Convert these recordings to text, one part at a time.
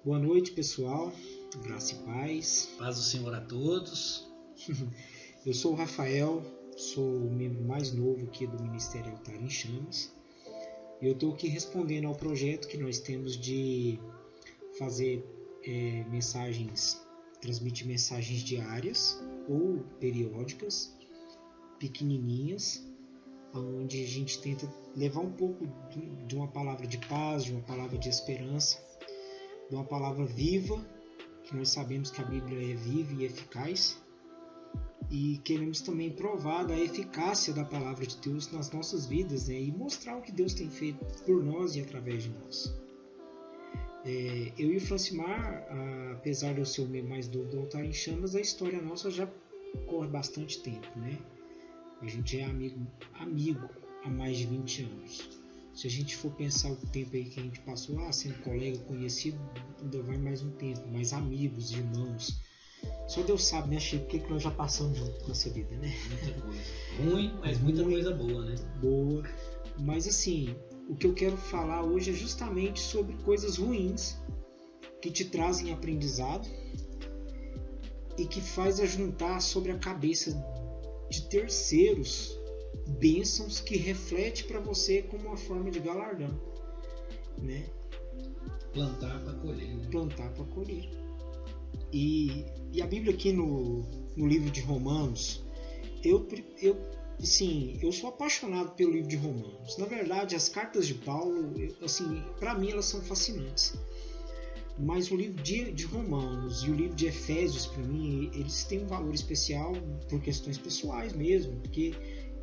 Boa noite, pessoal. Graça e paz. Paz do Senhor a todos. Eu sou o Rafael, sou o membro mais novo aqui do Ministério Altar em Chamas. E eu estou aqui respondendo ao projeto que nós temos de fazer transmitir mensagens diárias ou periódicas, pequenininhas, onde a gente tenta levar um pouco de uma palavra de paz, de uma palavra de esperança, de uma palavra viva, que nós sabemos que a Bíblia é viva e eficaz, e queremos também provar da eficácia da palavra de Deus nas nossas vidas, né? E mostrar o que Deus tem feito por nós e através de nós. Eu e o Francimar, apesar de eu ser o membro mais novo do Altar em Chamas, a história nossa já corre bastante tempo, né? A gente é amigo há mais de 20 anos. Se a gente for pensar o tempo aí que a gente passou, sendo colega, conhecido, ainda vai mais um tempo, mais amigos, irmãos. Só Deus sabe, né, Chico, o que nós já passamos junto nessa vida, né? Muita coisa ruim, mas muita coisa boa, né? Boa. Mas assim, o que eu quero falar hoje é justamente sobre coisas ruins que te trazem aprendizado e que faz ajuntar sobre a cabeça de terceiros bênçãos que reflete para você como uma forma de galardão, né? Plantar para colher, né? Plantar para colher. E a Bíblia aqui no livro de Romanos, eu sou apaixonado pelo livro de Romanos. Na verdade, as cartas de Paulo, para mim elas são fascinantes. Mas o livro de Romanos e o livro de Efésios, para mim, eles têm um valor especial por questões pessoais mesmo, porque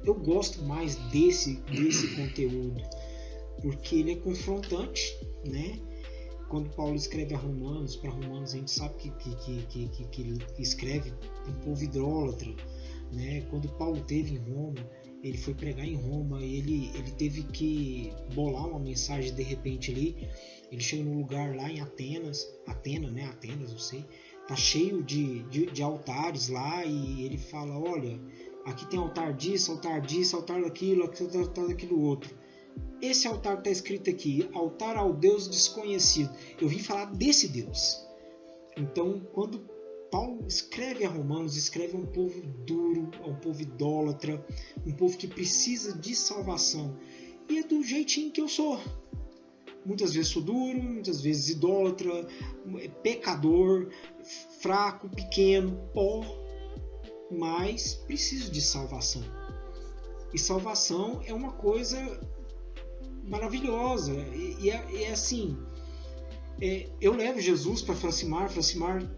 eu gosto mais desse conteúdo, porque ele é confrontante, né? Quando Paulo escreve para Romanos, a gente sabe que ele escreve um povo idólatra, né? Quando Paulo esteve em Roma, ele foi pregar em Roma e ele teve que bolar uma mensagem de repente ali. Ele chega num lugar lá em Atenas, eu sei, tá cheio de altares lá, e ele fala: olha, aqui tem altar disso, altar daquilo, altar daquilo outro. Esse altar está escrito aqui, altar ao Deus desconhecido. Eu vim falar desse Deus. Então, quando Paulo escreve a Romanos, escreve a um povo duro, a um povo idólatra, um povo que precisa de salvação. E é do jeitinho que eu sou. Muitas vezes sou duro, muitas vezes idólatra, pecador, fraco, pequeno, pó, mas preciso de salvação. E salvação é uma coisa maravilhosa. E é assim, eu levo Jesus para Francimar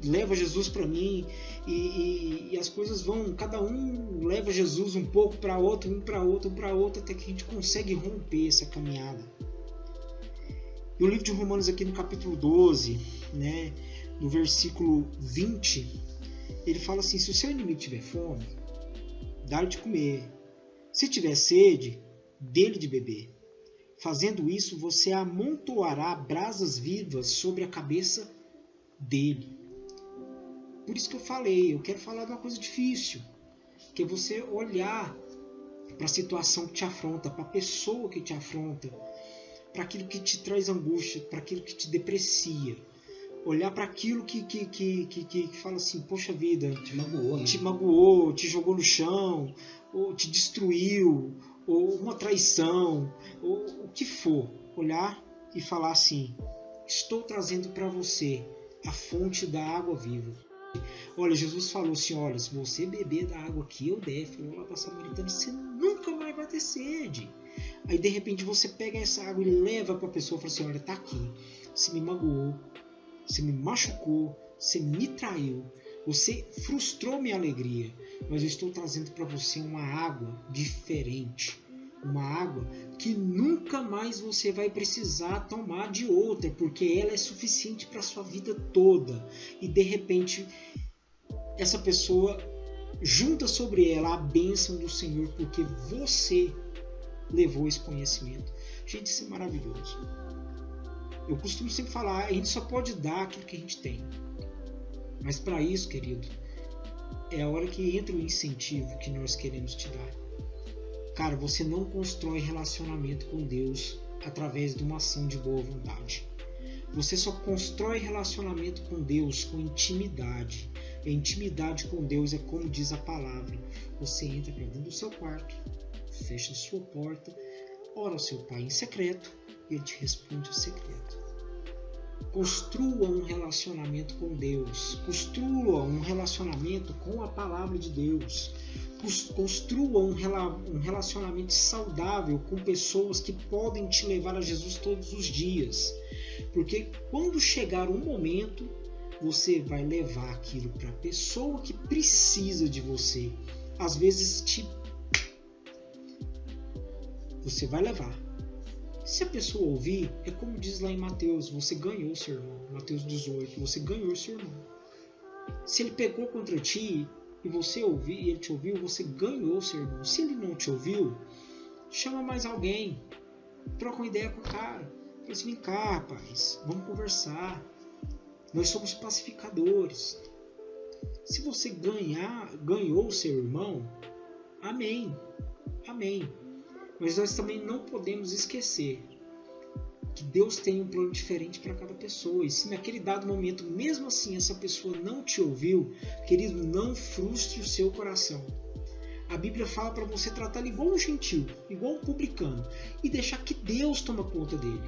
leva Jesus para mim, e as coisas vão, cada um leva Jesus um pouco para outro, um para outro, até que a gente consegue romper essa caminhada. E o livro de Romanos aqui no capítulo 12, né, no versículo 20, ele fala assim: se o seu inimigo tiver fome, dá-lhe de comer. Se tiver sede, dê-lhe de beber. Fazendo isso, você amontoará brasas vivas sobre a cabeça dele. Por isso que eu quero falar de uma coisa difícil, que é você olhar para a situação que te afronta, para a pessoa que te afronta, para aquilo que te traz angústia, para aquilo que te deprecia. Olhar para aquilo que fala assim: poxa vida, te magoou, te jogou no chão, ou te destruiu, ou uma traição, ou o que for. Olhar e falar assim: estou trazendo para você a fonte da água viva. Olha, Jesus falou assim: olha, se você beber da água que eu der, falou lá para a samaritana, você nunca mais vai ter sede. Aí de repente você pega essa água e leva para a pessoa e fala assim: olha, tá aqui, você me magoou, você me machucou, você me traiu, você frustrou minha alegria, mas eu estou trazendo para você uma água diferente, uma água que nunca mais você vai precisar tomar de outra, porque ela é suficiente para a sua vida toda. E de repente essa pessoa junta sobre ela a bênção do Senhor, porque você levou esse conhecimento. Gente, isso é maravilhoso. Eu costumo sempre falar, a gente só pode dar aquilo que a gente tem. Mas para isso, querido, é a hora que entra o incentivo que nós queremos te dar. Cara, você não constrói relacionamento com Deus através de uma ação de boa vontade. Você só constrói relacionamento com Deus com intimidade. E intimidade com Deus é como diz a palavra. Você entra para dentro do seu quarto, fecha a sua porta, ora ao seu pai em secreto e ele te responde em secreto. Construa um relacionamento com Deus. Construa um relacionamento com a palavra de Deus. Construa um relacionamento saudável com pessoas que podem te levar a Jesus todos os dias. Porque quando chegar um momento, você vai levar aquilo para a pessoa que precisa de você. Às vezes, você vai levar. Se a pessoa ouvir, é como diz lá em Mateus, você ganhou seu irmão. Mateus 18, você ganhou seu irmão. Se ele pecou contra ti e você ouviu, e ele te ouviu, você ganhou seu irmão. Se ele não te ouviu, chama mais alguém. Troca uma ideia com o cara. Fala assim, vem cá, rapaz, vamos conversar. Nós somos pacificadores. Se você ganhou o seu irmão, amém. Amém. Mas nós também não podemos esquecer que Deus tem um plano diferente para cada pessoa. E se naquele dado momento, mesmo assim, essa pessoa não te ouviu, querido, não frustre o seu coração. A Bíblia fala para você tratar ele igual um gentil, igual um publicano, e deixar que Deus toma conta dele.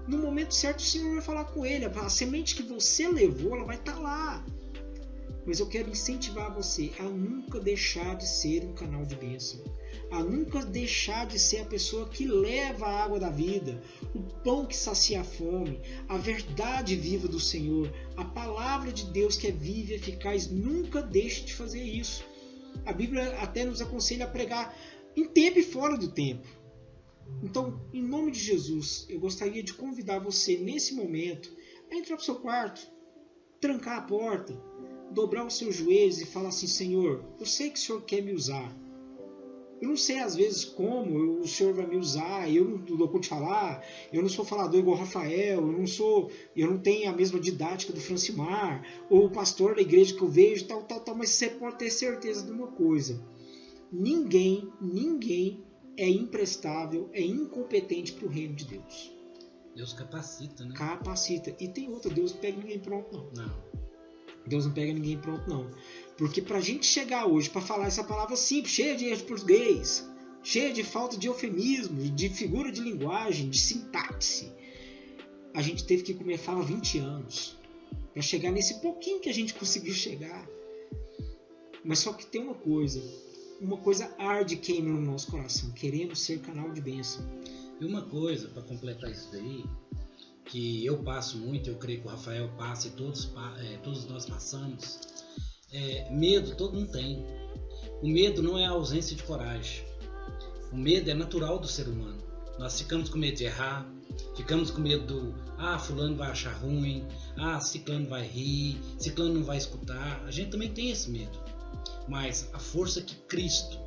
No momento certo, o Senhor vai falar com ele. A semente que você levou, ela vai estar lá. Mas eu quero incentivar você a nunca deixar de ser um canal de bênção. A nunca deixar de ser a pessoa que leva a água da vida, o pão que sacia a fome, a verdade viva do Senhor, a palavra de Deus que é viva e eficaz. Nunca deixe de fazer isso. A Bíblia até nos aconselha a pregar em tempo e fora do tempo. Então, em nome de Jesus, eu gostaria de convidar você nesse momento a entrar para o seu quarto, trancar a porta, dobrar os seus joelhos e falar assim, Senhor, eu sei que o Senhor quer me usar. Eu não sei às vezes como o Senhor vai me usar, eu não dou conta de falar, eu não sou falador igual Rafael, eu não tenho a mesma didática do Francimar, ou o pastor da igreja que eu vejo, tal, mas você pode ter certeza de uma coisa, ninguém é imprestável, é incompetente para o reino de Deus. Deus capacita, né? Capacita. E tem outra, Deus não pega ninguém pronto, não. Não. Deus não pega ninguém pronto, não. Porque para a gente chegar hoje, para falar essa palavra simples, cheia de erros de português, cheia de falta de eufemismo, de figura de linguagem, de sintaxe, a gente teve que comer fala 20 anos para chegar nesse pouquinho que a gente conseguiu chegar. Mas só que tem uma coisa arde queima no nosso coração, queremos ser canal de bênção. E uma coisa, para completar isso daí, que eu passo muito, eu creio que o Rafael passa e todos nós passamos, medo todo mundo tem. O medo não é a ausência de coragem. O medo é natural do ser humano. Nós ficamos com medo de errar, ficamos com medo fulano vai achar ruim, ciclano vai rir, ciclano não vai escutar. A gente também tem esse medo. Mas a força que Cristo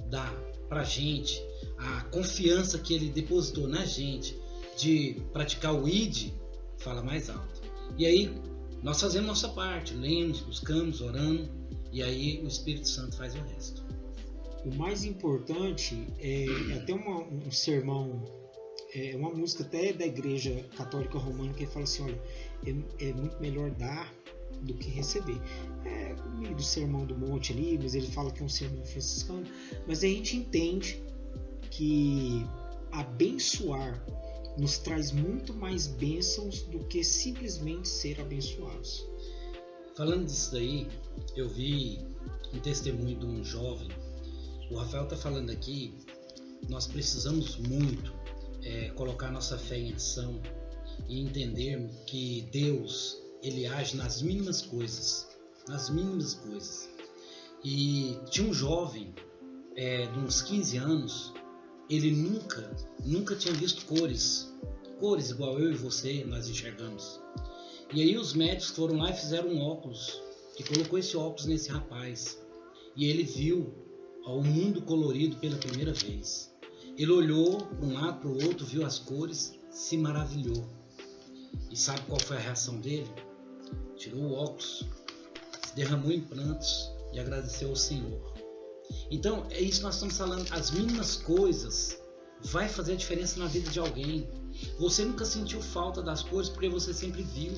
dá pra gente, a confiança que Ele depositou na gente de praticar o ID, fala mais alto. E aí nós fazemos nossa parte, lemos, buscamos, orando, e aí o Espírito Santo faz o resto. O mais importante é até um sermão, uma música até da Igreja Católica Romana, que fala assim, olha, é muito melhor dar do que receber. É meio do Sermão do Monte ali, mas ele fala que é um sermão franciscano, mas a gente entende que abençoar nos traz muito mais bênçãos do que simplesmente ser abençoados. Falando disso daí, eu vi um testemunho de um jovem. O Rafael está falando aqui, nós precisamos muito colocar nossa fé em ação e entendermos que Deus, Ele age nas mínimas coisas. E tinha um jovem de uns 15 anos, ele nunca tinha visto cores igual eu e você, nós enxergamos. E aí os médicos foram lá e fizeram um óculos, e colocou esse óculos nesse rapaz. E ele viu o mundo colorido pela primeira vez. Ele olhou para um lado, para o outro, viu as cores, se maravilhou. E sabe qual foi a reação dele? Tirou o óculos, se derramou em prantos e agradeceu ao Senhor. Então, é isso que nós estamos falando. As mínimas coisas vai fazer a diferença na vida de alguém. Você nunca sentiu falta das coisas porque você sempre viu.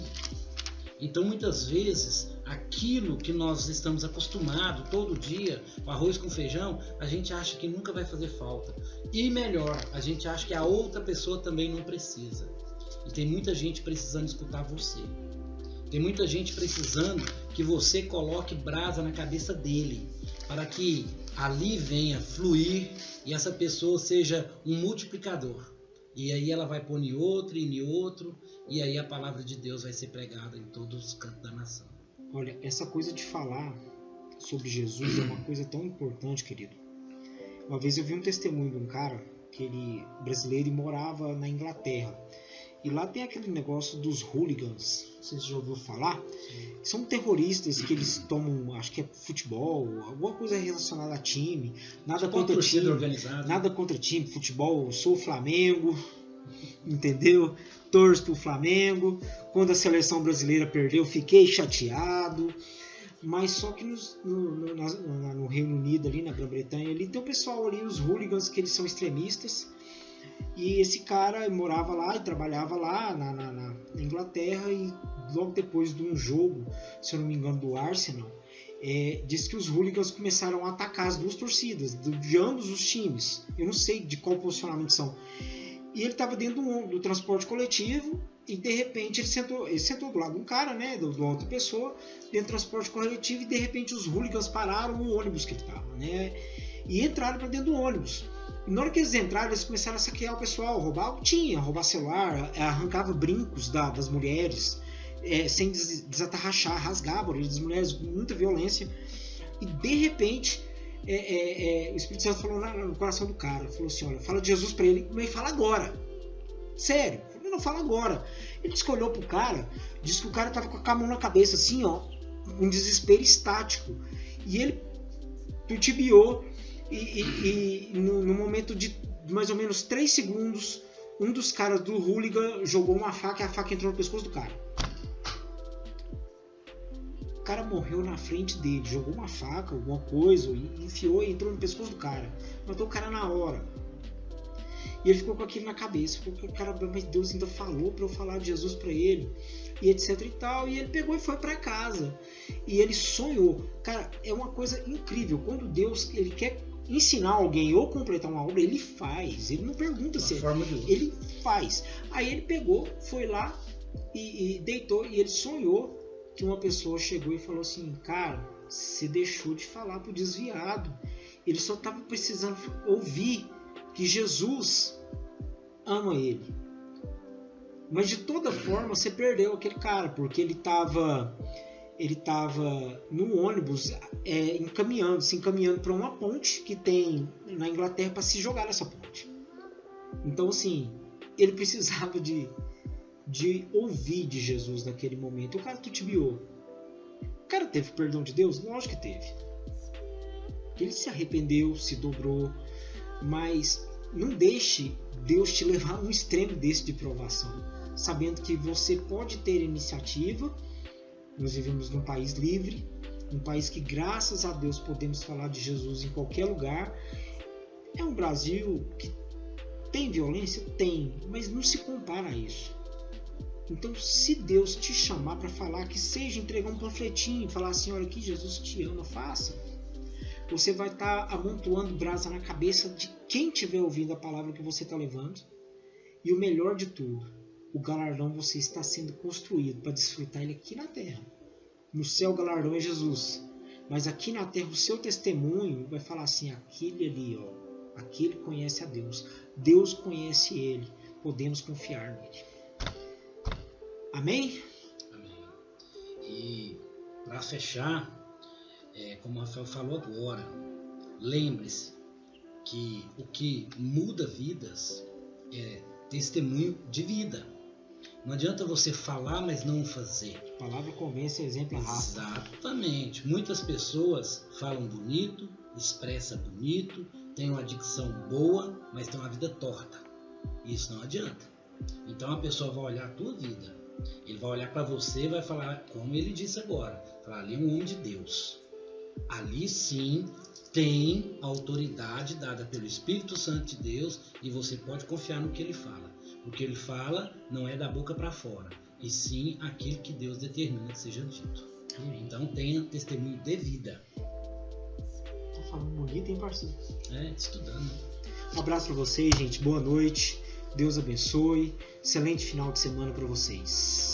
Então muitas vezes aquilo que nós estamos acostumados todo dia, o arroz com feijão, a gente acha que nunca vai fazer falta. E melhor, a gente acha que a outra pessoa também não precisa. E tem muita gente precisando escutar você. Tem muita gente precisando que você coloque brasa na cabeça dele, para que ali venha fluir e essa pessoa seja um multiplicador. E aí ela vai pôr em outro, e aí a palavra de Deus vai ser pregada em todos os cantos da nação. Olha, essa coisa de falar sobre Jesus é uma coisa tão importante, querido. Uma vez eu vi um testemunho de um cara, que ele brasileiro, e morava na Inglaterra. E lá tem aquele negócio dos hooligans, não sei se você já ouviu falar. São terroristas que eles tomam, acho que é futebol, alguma coisa relacionada a time. Nada contra time, organizado. Nada contra time, futebol, sou o Flamengo, entendeu? Torço pro Flamengo. Quando a seleção brasileira perdeu, fiquei chateado. Mas só que no Reino Unido, ali na Grã-Bretanha, ali tem o pessoal ali, os hooligans, que eles são extremistas. E esse cara morava lá e trabalhava lá na Inglaterra, e logo depois de um jogo, se eu não me engano, do Arsenal, disse que os hooligans começaram a atacar as duas torcidas, de ambos os times. Eu não sei de qual posicionamento são. E ele estava dentro do transporte coletivo, e de repente ele sentou do lado de um cara, né, de outra pessoa, dentro do transporte coletivo, e de repente os hooligans pararam o ônibus que ele estava, né, e entraram para dentro do ônibus. E na hora que eles entraram, eles começaram a saquear o pessoal, roubar o que tinha, roubar celular, arrancava brincos das mulheres, sem desatarrachar, rasgava a orelha das mulheres, com muita violência. E de repente, o Espírito Santo falou no coração do cara, falou assim: olha, fala de Jesus para ele, mas fala agora. Sério, ele não fala agora. Ele disse que olhou pro cara, disse que o cara tava com a mão na cabeça, assim, ó, um desespero estático. E ele titubeou. E no momento de mais ou menos 3 segundos, um dos caras do hooligan jogou uma faca, e a faca entrou no pescoço do cara. O cara morreu na frente dele, jogou uma faca, alguma coisa, e enfiou e entrou no pescoço do cara. Matou o cara na hora. E ele ficou com aquilo na cabeça. Ficou, cara, mas Deus ainda falou para eu falar de Jesus para ele, e etc e tal. E ele pegou e foi para casa. E ele sonhou. Cara, é uma coisa incrível. Quando Deus ele quer ensinar alguém ou completar uma obra, ele faz. Ele não pergunta se ele faz. Aí ele pegou, foi lá e deitou, e ele sonhou que uma pessoa chegou e falou assim: cara, você deixou de falar pro desviado. Ele só estava precisando ouvir que Jesus ama ele. Mas de toda forma você perdeu aquele cara, porque ele estava no ônibus se encaminhando para uma ponte que tem na Inglaterra para se jogar nessa ponte. Então assim, ele precisava de ouvir de Jesus naquele momento. O cara titubeou. O cara teve perdão de Deus? Lógico que teve. Ele se arrependeu, se dobrou, mas não deixe Deus te levar a um extremo desse de provação, sabendo que você pode ter iniciativa. Nós vivemos num país livre, um país que, graças a Deus, podemos falar de Jesus em qualquer lugar. É um Brasil que tem violência? Tem, mas não se compara a isso. Então, se Deus te chamar para falar, que seja entregar um panfletinho e falar assim: olha, que Jesus te ama, faça. Você vai estar amontoando brasa na cabeça de quem estiver ouvindo a palavra que você está levando. E o melhor de tudo, o galardão você está sendo construído para desfrutar ele aqui na terra. No céu o galardão é Jesus. Mas aqui na terra o seu testemunho vai falar assim: aquele ali, ó, aquele conhece a Deus. Deus conhece ele. Podemos confiar nele. Amém? Amém. E para fechar, como o Rafael falou agora, lembre-se que o que muda vidas é testemunho de vida. Não adianta você falar, mas não fazer. A palavra convence, exemplo arrasta. Exatamente. Muitas pessoas falam bonito, expressam bonito, têm uma dicção boa, mas têm uma vida torta. Isso não adianta. Então a pessoa vai olhar a tua vida. Ele vai olhar para você e vai falar, como ele disse agora, falar: ali é um homem de Deus. Ali sim tem autoridade dada pelo Espírito Santo de Deus e você pode confiar no que ele fala. O que ele fala não é da boca para fora, e sim aquilo que Deus determina que seja dito. Então tenha testemunho de vida. Tá falando bonito, hein, parceiro? Estudando. Um abraço para vocês, gente. Boa noite. Deus abençoe. Excelente final de semana para vocês.